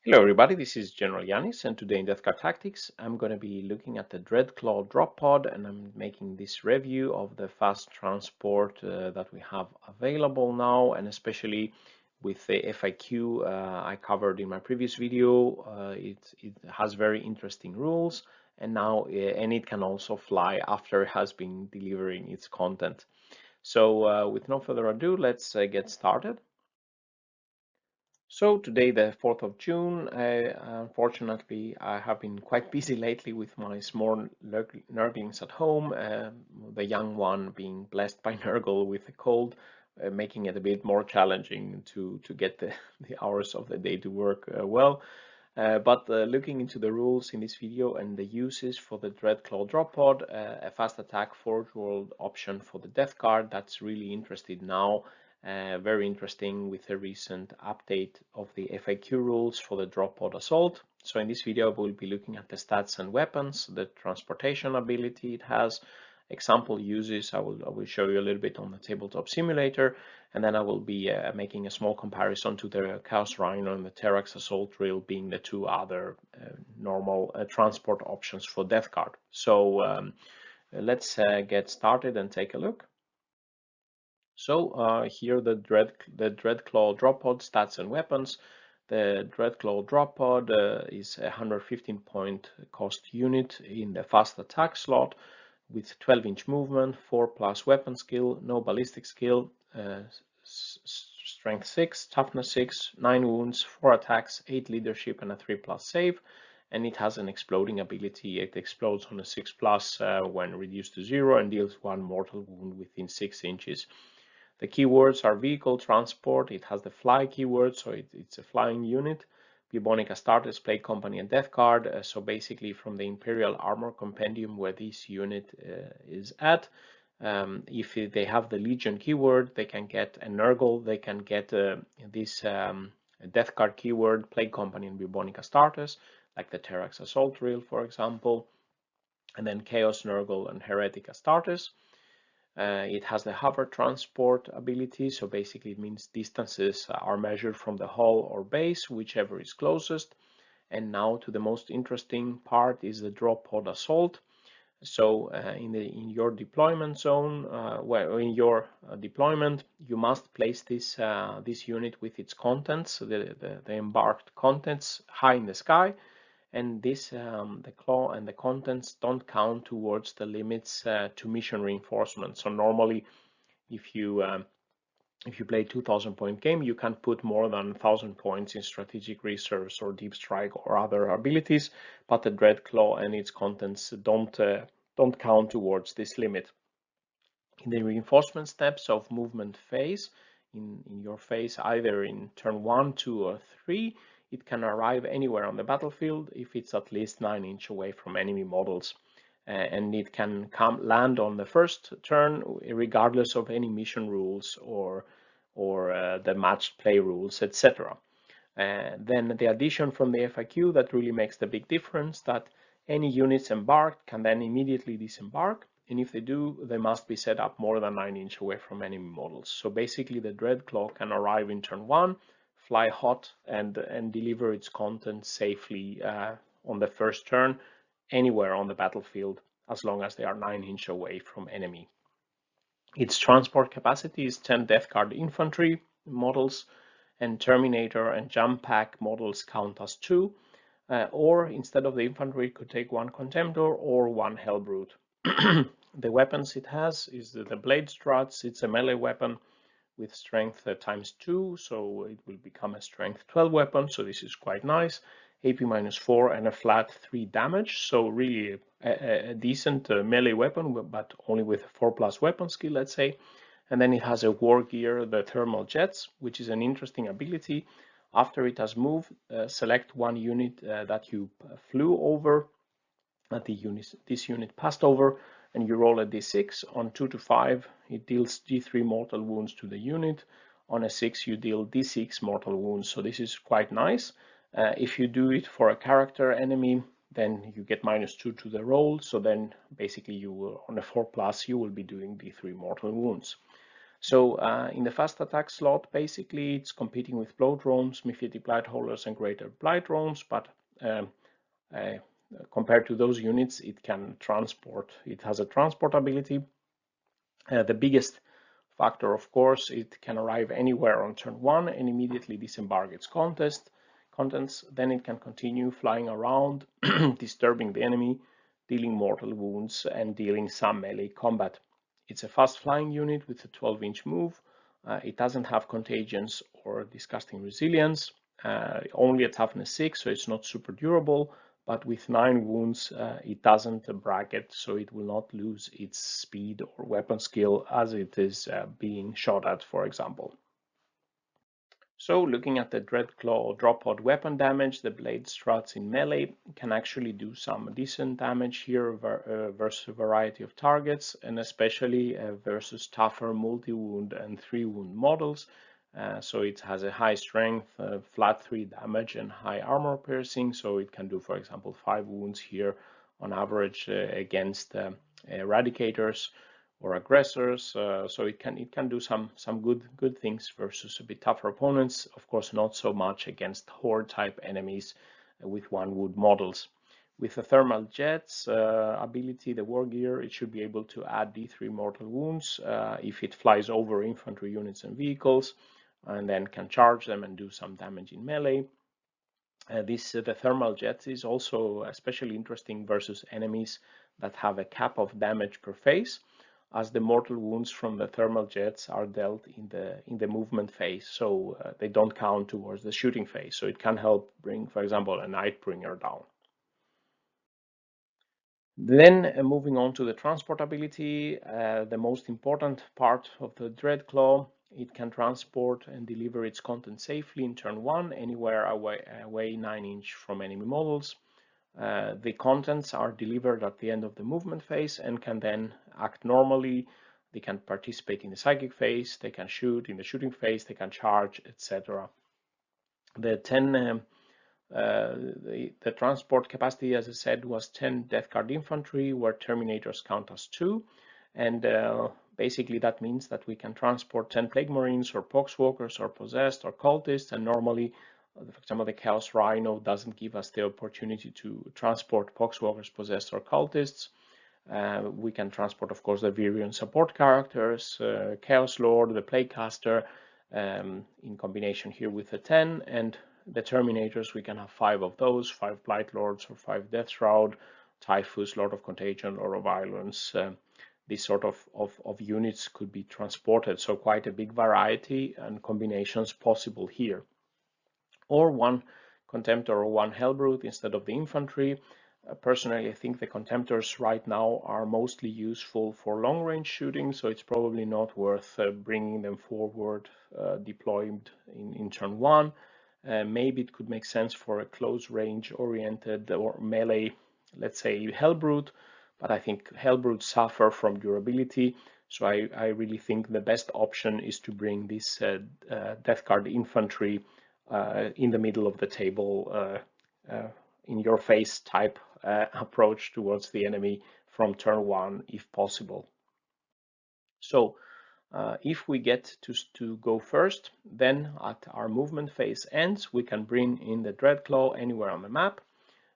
Hello everybody, this is General Yanis, and today in Death Card Tactics I'm going to be looking at the Dreadclaw Drop Pod, and I'm making this review of the fast transport that we have available now, and especially with the FAQ I covered in my previous video. It has very interesting rules, and now and it can also fly after it has been delivering its content. So with no further ado, let's get started. So today, the 4th of June, unfortunately, I have been quite busy lately with my small Nurglings at home, the young one being blessed by Nurgle with a cold, making it a bit more challenging to get the hours of the day to work well. But looking into the rules in this video and the uses for the Dreadclaw Drop Pod, a fast attack Forge World option for the Death Card, that's really interesting now. Very interesting with the recent update of the FAQ rules for the Drop Pod Assault. So in this video, we'll be looking at the stats and weapons, the transportation ability it has, example uses. I will show you a little bit on the tabletop simulator, and then I will be making a small comparison to the Chaos Rhino and the Terrax Assault Drill being the two other normal transport options for Death Card. So let's get started and take a look. So here the Dreadclaw Drop Pod stats and weapons. The Dreadclaw Drop Pod is a 115 point cost unit in the fast attack slot with 12-inch movement, 4+ weapon skill, no ballistic skill, strength 6, toughness 6, 9 wounds, 4 attacks, 8 leadership, and a 3+ save. And it has an exploding ability. It explodes on a 6+ when reduced to 0 and deals 1 mortal wound within 6 inches. The keywords are vehicle, transport. It has the fly keyword, so it's a flying unit. Bubonic Astartes, Plague Company, and Death Card. So basically from the Imperial Armor Compendium where this unit is at. If they have the Legion keyword, they can get a Nurgle. They can get this Death Card keyword, Plague Company, and Bubonic Astartes, like the Terrax Assault Drill, for example. And then Chaos Nurgle and Heretic Astartes. It has the hover transport ability, so basically it means distances are measured from the hull or base, whichever is closest. And now to the most interesting part is the drop pod assault. So in your deployment zone, in your deployment, you must place this unit with its contents, the embarked contents, high in the sky. And this the claw and the contents don't count towards the limits to mission reinforcement. So normally if you play 2000 point game, you can put more than 1000 points in strategic reserves or deep strike or other abilities, but the Dreadclaw and its contents don't count towards this limit. In the reinforcement steps of movement phase, in your phase, either in turn 1, 2, or 3, it can arrive anywhere on the battlefield if it's at least 9 inches away from enemy models. And it can land on the first turn regardless of any mission rules or the matched play rules, etc. Then the addition from the FAQ that really makes the big difference, that any units embarked can then immediately disembark, and if they do, they must be set up more than 9 inches away from enemy models. So basically the Dreadclaw can arrive in turn 1, fly hot, and deliver its content safely on the first turn anywhere on the battlefield as long as they are 9 inches away from enemy. Its transport capacity is 10 Death Guard infantry models, and Terminator and Jump Pack models count as 2, or instead of the infantry, it could take 1 Contemptor or 1 Hellbrute. The weapons it has is the Blade Struts. It's a melee weapon with strength ×2, so it will become a strength 12 weapon, so this is quite nice. AP -4 and a flat 3 damage, so really a decent melee weapon, but only with a 4+ weapon skill, let's say. And then it has a war gear, the Thermal Jets, which is an interesting ability. After it has moved, select one unit that you flew over, that this unit passed over, and you roll a d6. On 2 to 5, it deals d3 mortal wounds to the unit. On a 6, you deal d6 mortal wounds, so this is quite nice. If you do it for a character enemy, then you get -2 to the roll, so then basically you will, on a 4+, you will be doing d3 mortal wounds. So in the fast attack slot, basically it's competing with blow drones, Mephitic Blight Holders, and greater blight drones, but um, uh, compared to those units, it can transport. It has a transport ability. The biggest factor, of course, it can arrive anywhere on turn 1 and immediately disembark its contents. Then it can continue flying around, disturbing the enemy, dealing mortal wounds, and dealing some melee combat. It's a fast flying unit with a 12-inch move. It doesn't have contagions or disgusting resilience, only a toughness 6, so it's not super durable, but with 9 wounds, it doesn't bracket, so it will not lose its speed or weapon skill as it is being shot at, for example. So looking at the Dreadclaw Drop Pod weapon damage, the blade struts in melee can actually do some decent damage here versus a variety of targets, and especially versus tougher multi-wound and 3-wound models. So it has a high strength, flat 3 damage, and high armor piercing, so it can do, for example, 5 wounds here on average against eradicators or aggressors, so it can do some good things versus a bit tougher opponents. Of course, not so much against horde type enemies with 1-wood models. With the thermal jets ability, the war gear, it should be able to add D3 mortal wounds if it flies over infantry units and vehicles, and then can charge them and do some damage in melee. The thermal jets is also especially interesting versus enemies that have a cap of damage per phase, as the mortal wounds from the thermal jets are dealt in the movement phase, so they don't count towards the shooting phase. So it can help bring, for example, a Nightbringer down. Then moving on to the transport ability, the most important part of the Dreadclaw, it can transport and deliver its content safely in turn 1 anywhere away 9-inch from enemy models. The contents are delivered at the end of the movement phase and can then act normally. They can participate in the psychic phase, they can shoot in the shooting phase, they can charge, etc. The transport capacity, as I said, was 10 Death Guard infantry, where Terminators count as 2, and basically that means that we can transport 10 Plague Marines or Poxwalkers or Possessed or Cultists, and normally, for example, the Chaos Rhino doesn't give us the opportunity to transport Poxwalkers, Possessed or Cultists. We can transport, of course, the Virion support characters, Chaos Lord, the Plaguecaster, in combination here with the 10, and the Terminators, we can have 5 of those, 5 Blight Lords or 5 Death Shroud, Typhus, Lord of Contagion, Lord of Violence. These sort of units could be transported, so quite a big variety and combinations possible here. Or 1 Contemptor or 1 Hellbrute instead of the infantry. Personally, I think the Contemptors right now are mostly useful for long-range shooting, so it's probably not worth bringing them forward, deployed in turn 1. Maybe it could make sense for a close-range oriented or melee, let's say Hellbrute, but I think Hellbrutes suffer from durability, so I really think the best option is to bring this Death Guard infantry in the middle of the table, in your face type approach towards the enemy from turn 1 if possible. So if we get to go first, then at our movement phase ends, we can bring in the Dreadclaw anywhere on the map.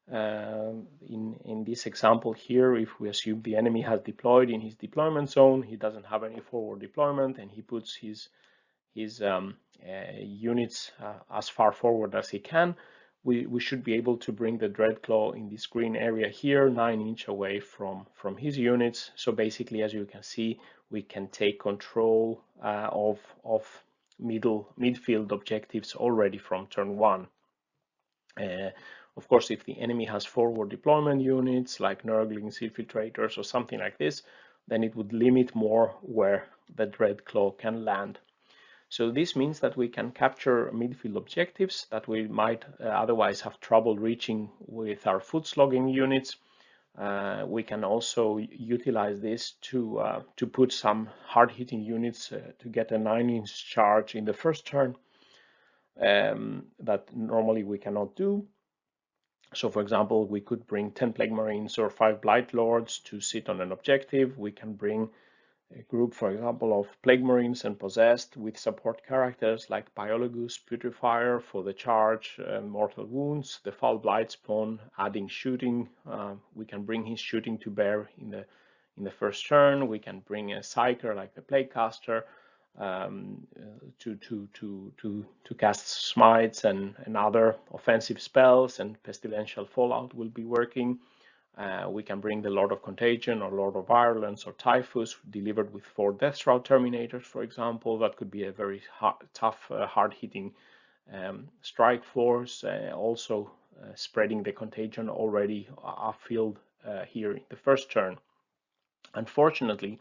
In this example here, if we assume the enemy has deployed in his deployment zone, he doesn't have any forward deployment, and he puts his units as far forward as he can, we should be able to bring the Dreadclaw in this green area here, 9-inch away from his units. So basically, as you can see, we can take control of midfield objectives already from turn 1. Of course, if the enemy has forward deployment units like Nurglings, Infiltrators, or something like this, then it would limit more where the Dreadclaw can land. So this means that we can capture midfield objectives that we might otherwise have trouble reaching with our foot slogging units. We can also utilize this to put some hard-hitting units to get a 9-inch charge in the first turn that normally we cannot do. So for example, we could bring 10 Plague Marines or 5 Blight Lords to sit on an objective. We can bring group, for example, of Plague Marines and Possessed with support characters like Biologus, Putrefier for the charge and mortal wounds, the Foul Blight Spawn adding shooting. We can bring his shooting to bear in the first turn. We can bring a Psyker like the Plaguecaster to cast smites and other offensive spells, and Pestilential Fallout will be working. We can bring the Lord of Contagion or Lord of Violence or Typhus delivered with 4 Deathshroud Terminators, for example. That could be a very tough, hard-hitting strike force. Also spreading the contagion already upfield here in the first turn. Unfortunately,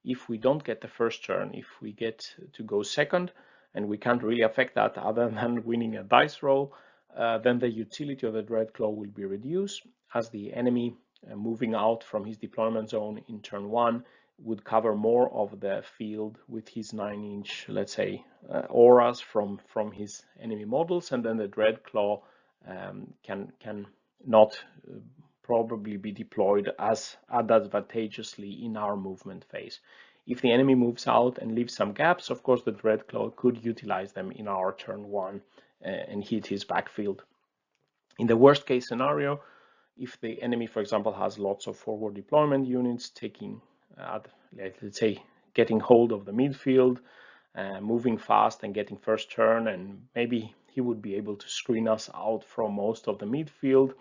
if we don't get the first turn, if we get to go second, and we can't really affect that other than winning a dice roll, then the utility of the Dreadclaw will be reduced, as the enemy moving out from his deployment zone in turn 1 would cover more of the field with his 9-inch, let's say, auras from his enemy models, and then the Dreadclaw can not probably be deployed as advantageously in our movement phase. If the enemy moves out and leaves some gaps, of course the Dreadclaw could utilize them in our turn 1 and hit his backfield. In the worst case scenario, if the enemy, for example, has lots of forward deployment units taking, let's say, getting hold of the midfield, moving fast and getting first turn, and maybe he would be able to screen us out from most of the midfield.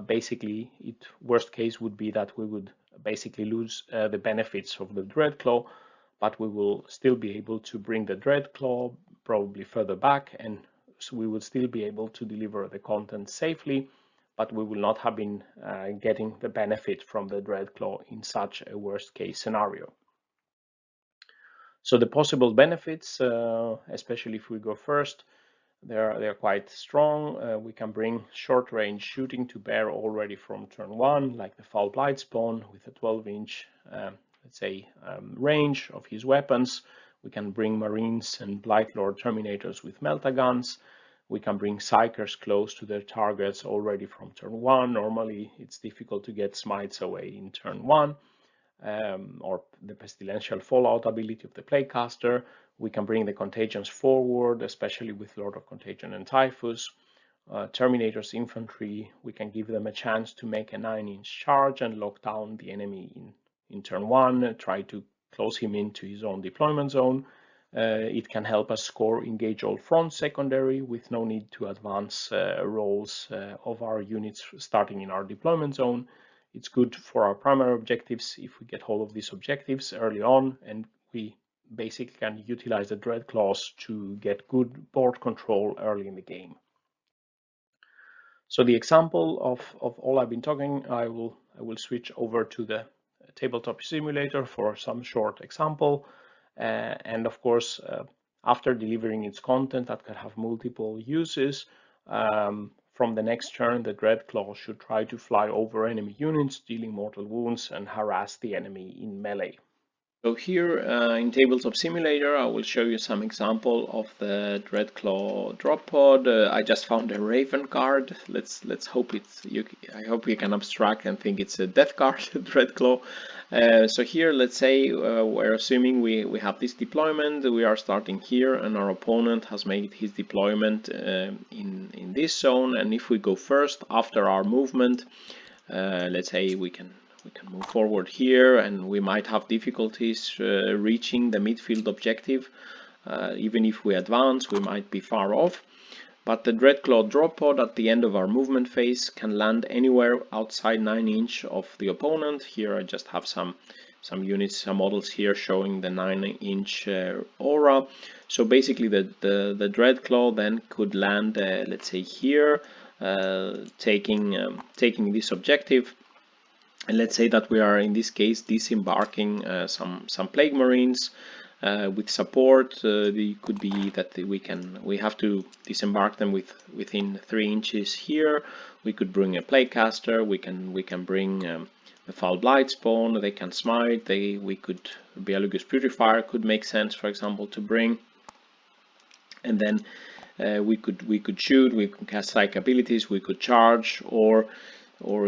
Basically, worst case would be that we would basically lose the benefits of the Dreadclaw, but we will still be able to bring the Dreadclaw probably further back, and so we will still be able to deliver the content safely, but we will not have been getting the benefit from the Dreadclaw in such a worst case scenario. So the possible benefits, especially if we go first, they're quite strong. We can bring short range shooting to bear already from turn 1, like the Foul Blight Spawn with a 12-inch, let's say, range of his weapons. We can bring Marines and Blightlord Terminators with Meltaguns. We can bring Psykers close to their targets already from turn 1. Normally, it's difficult to get smites away in turn 1. Or the Pestilential Fallout ability of the Plaguecaster. We can bring the Contagions forward, especially with Lord of Contagion and Typhus. Terminators Infantry, we can give them a chance to make a 9-inch charge and lock down the enemy in turn 1, try to close him into his own deployment zone. It can help us score Engage All Fronts secondary with no need to advance rolls of our units starting in our deployment zone. It's good for our primary objectives if we get hold of these objectives early on, and we basically can utilize the Dreadclaws to get good board control early in the game. So the example of all I've been talking, I will switch over to the tabletop simulator for some short example. And of course, after delivering its content that can have multiple uses, from the next turn, the Dreadclaw should try to fly over enemy units, dealing mortal wounds and harass the enemy in melee. So here in Tabletop Simulator, I will show you some example of the Dreadclaw Drop Pod. I just found a Raven card. Let's hope I hope you can abstract and think it's a death card, Dreadclaw. So here, let's say we're assuming we have this deployment. We are starting here, and our opponent has made his deployment in this zone. And if we go first after our movement, let's say we can move forward here, and we might have difficulties reaching the midfield objective. Even if we advance, we might be far off. But the Dreadclaw Drop Pod at the end of our movement phase can land anywhere outside 9-inch of the opponent. Here I just have some units, some models here showing the 9-inch aura. So basically the Dreadclaw then could land, let's say here, taking this objective. And let's say that we are in this case disembarking some Plague Marines with support. It could be that we have to disembark them within 3 inches here. We could bring a Plaguecaster. We can bring the Foul Blight Spawn. They can smite. Biologus Putrefier could make sense, for example, to bring. And then we could shoot. We could cast Psych abilities. We could charge, or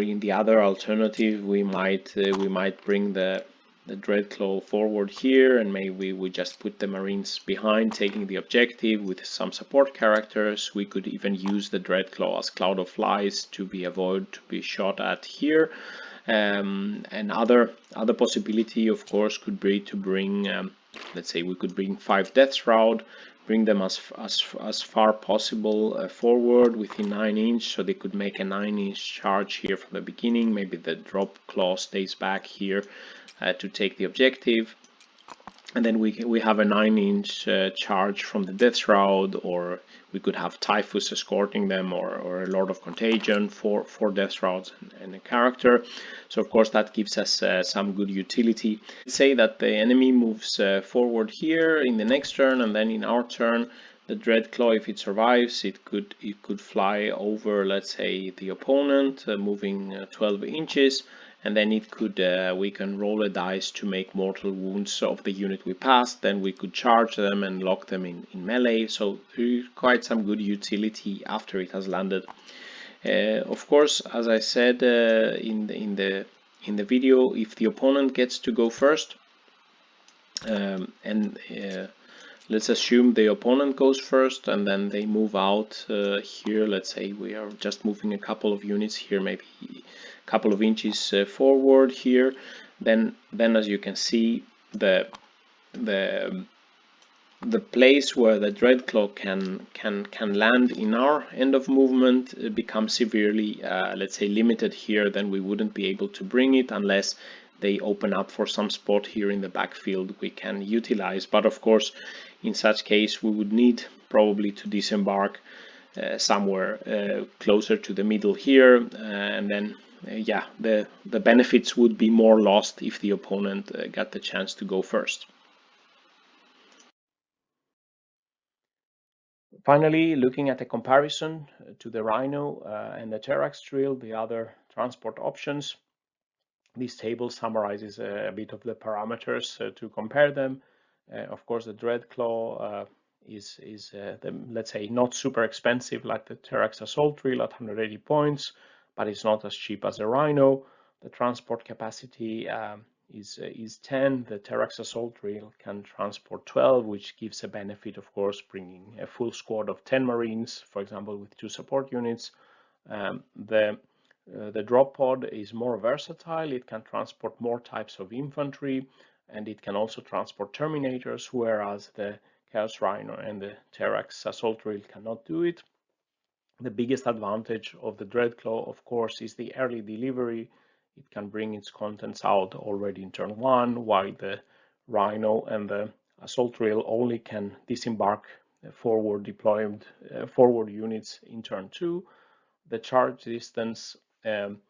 in the other alternative, we might bring the Dreadclaw forward here, and maybe we just put the Marines behind taking the objective with some support characters. We could even use the Dreadclaw as Cloud of Flies to be avoid to be shot at here. And other possibility, of course, could be to bring, let's say, we could bring 5 Death Shroud, bring them as far possible forward within 9 inch, so they could make a 9-inch charge here from the beginning. Maybe the Drop Claw stays back here to take the objective, and then we have a 9-inch charge from the Death Shroud, or we could have Typhus escorting them, or a Lord of Contagion for Death Shrouds and a character. So of course that gives us some good utility. Say that the enemy moves forward here in the next turn, and then in our turn the Dreadclaw, if it survives, it could fly over, let's say, the opponent, moving 12 inches, and then it could we can roll a dice to make mortal wounds of the unit we passed. Then we could charge them and lock them in melee, so quite some good utility after it has landed. Of course, as I said in the video, if the opponent gets to go first, let's assume the opponent goes first and then they move out here. Let's say we are just moving a couple of units here, maybe a couple of inches forward here. Then as you can see, the place where the Dreadclaw can land in our end of movement becomes severely, let's say, limited here. Then we wouldn't be able to bring it unless they open up for some spot here in the backfield we can utilize. But of course, in such case, we would need probably to disembark somewhere closer to the middle here, and then yeah, the benefits would be more lost if the opponent got the chance to go first. Finally, looking at the comparison to the Rhino and the Terrax drill, the other transport options, this table summarizes a bit of the parameters to compare them. Of course, the Dreadclaw is let's say, not super expensive like the Terrax Assault Drill at 180 points, but it's not as cheap as the Rhino. The transport capacity is 10. The Terrax Assault Drill can transport 12, which gives a benefit, of course, bringing a full squad of 10 Marines, for example, with 2 support units. The drop pod is more versatile. It can transport more types of infantry, and it can also transport Terminators, whereas the Chaos Rhino and the Terrax Assault Drill cannot do it. The biggest advantage of the Dreadclaw, of course, is the early delivery. It can bring its contents out already in turn 1, while the Rhino and the Assault Drill only can disembark forward deployed forward units in turn 2. The charge distance from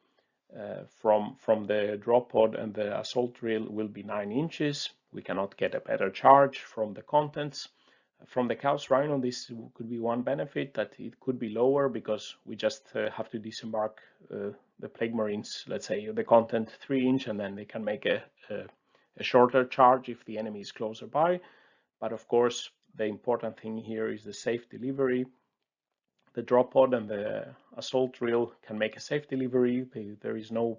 the drop pod and the assault drill will be 9 inches. We cannot get a better charge from the contents. From the Chaos Rhino, this could be one benefit, that it could be lower because we just have to disembark the Plague Marines, let's say the content 3 inch, and then they can make a shorter charge if the enemy is closer by. But of course, the important thing here is the safe delivery. The drop pod and the assault drill can make a safe delivery. There is no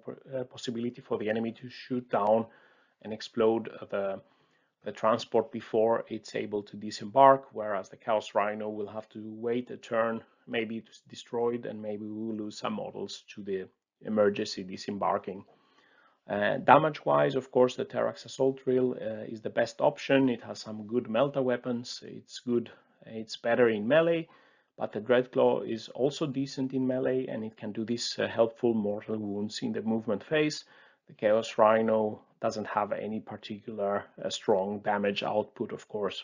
possibility for the enemy to shoot down and explode the transport before it's able to disembark, whereas the Chaos Rhino will have to wait a turn, maybe it's destroyed, and maybe we will lose some models to the emergency disembarking. Damage-wise, of course, the Terrax Assault Drill is the best option. It has some good melta weapons. It's better in melee. But the Dreadclaw is also decent in melee, and it can do this helpful mortal wounds in the movement phase. The Chaos Rhino doesn't have any particular strong damage output, of course.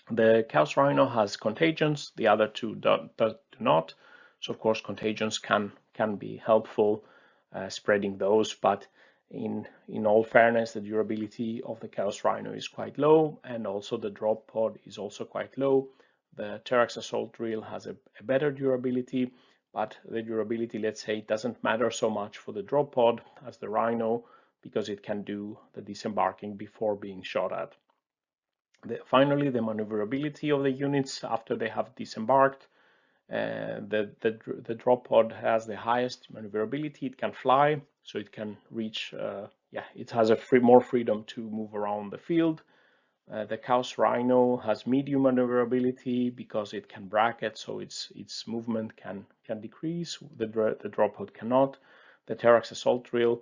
The Chaos Rhino has contagions, the other two do not. So of course contagions can be helpful spreading those, but in all fairness, the durability of the Chaos Rhino is quite low, and also the drop pod is also quite low. The Terrax Assault Drill has a better durability, but the durability, let's say, doesn't matter so much for the drop pod as the Rhino, because it can do the disembarking before being shot at. Finally, the maneuverability of the units after they have disembarked. The drop pod has the highest maneuverability. It can fly, so it can reach yeah, it has more freedom to move around the field. The Chaos Rhino has medium maneuverability because it can bracket, so its movement can decrease. The Drop Pod cannot. The Terrax Assault Drill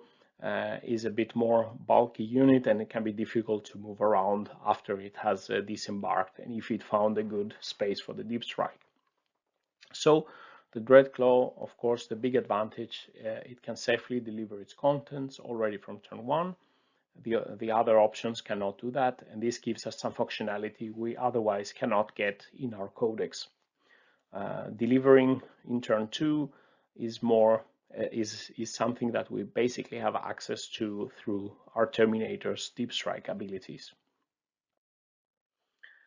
is a bit more bulky unit, and it can be difficult to move around after it has disembarked, and if it found a good space for the deep strike. So the Dreadclaw, of course, the big advantage, it can safely deliver its contents already from turn 1. The other options cannot do that, and this gives us some functionality we otherwise cannot get in our codex. Delivering in turn 2 is more is something that we basically have access to through our Terminator's deep strike abilities.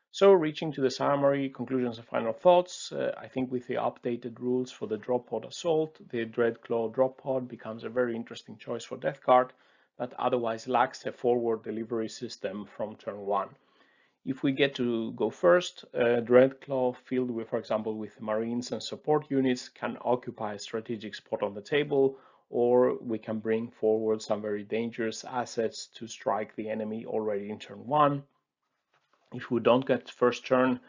So reaching to the summary, conclusions and final thoughts, I think with the updated rules for the Drop Pod Assault, the Dreadclaw Drop Pod becomes a very interesting choice for Death Guard that otherwise lacks a forward delivery system from turn 1. If we get to go first, Dreadclaw filled with, for example, with Marines and support units can occupy a strategic spot on the table, or we can bring forward some very dangerous assets to strike the enemy already in turn 1. If we don't get first turn,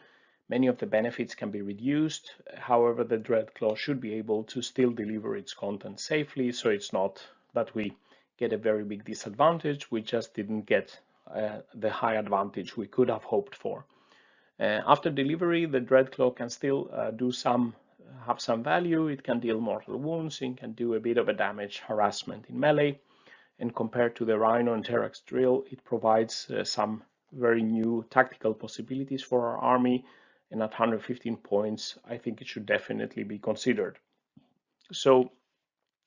many of the benefits can be reduced. However, the Dreadclaw should be able to still deliver its content safely, so it's not that we get a very big disadvantage. We just didn't get the high advantage we could have hoped for. After delivery, the Dreadclaw can still have some value. It can deal mortal wounds, it can do a bit of a damage harassment in melee, and compared to the Rhino and Terrax drill, it provides some very new tactical possibilities for our army, and at 115 points, I think it should definitely be considered. So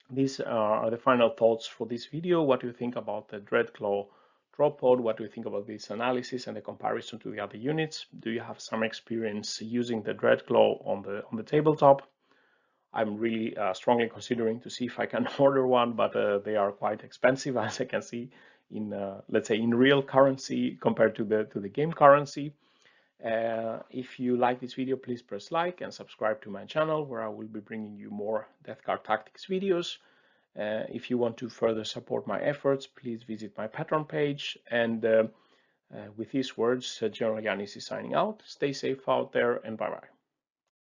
these are the final thoughts for this video. What do you think about the Dreadclaw Drop Pod? What do you think about this analysis and the comparison to the other units? Do you have some experience using the Dreadclaw on the tabletop? I'm really strongly considering to see if I can order one, but they are quite expensive, as I can see in, let's say, in real currency compared to the game currency. If you like this video, please press like and subscribe to my channel, where I will be bringing you more Death Guard Tactics videos. If you want to further support my efforts, please visit my Patreon page. And with these words, General Yanis is signing out. Stay safe out there, and bye-bye.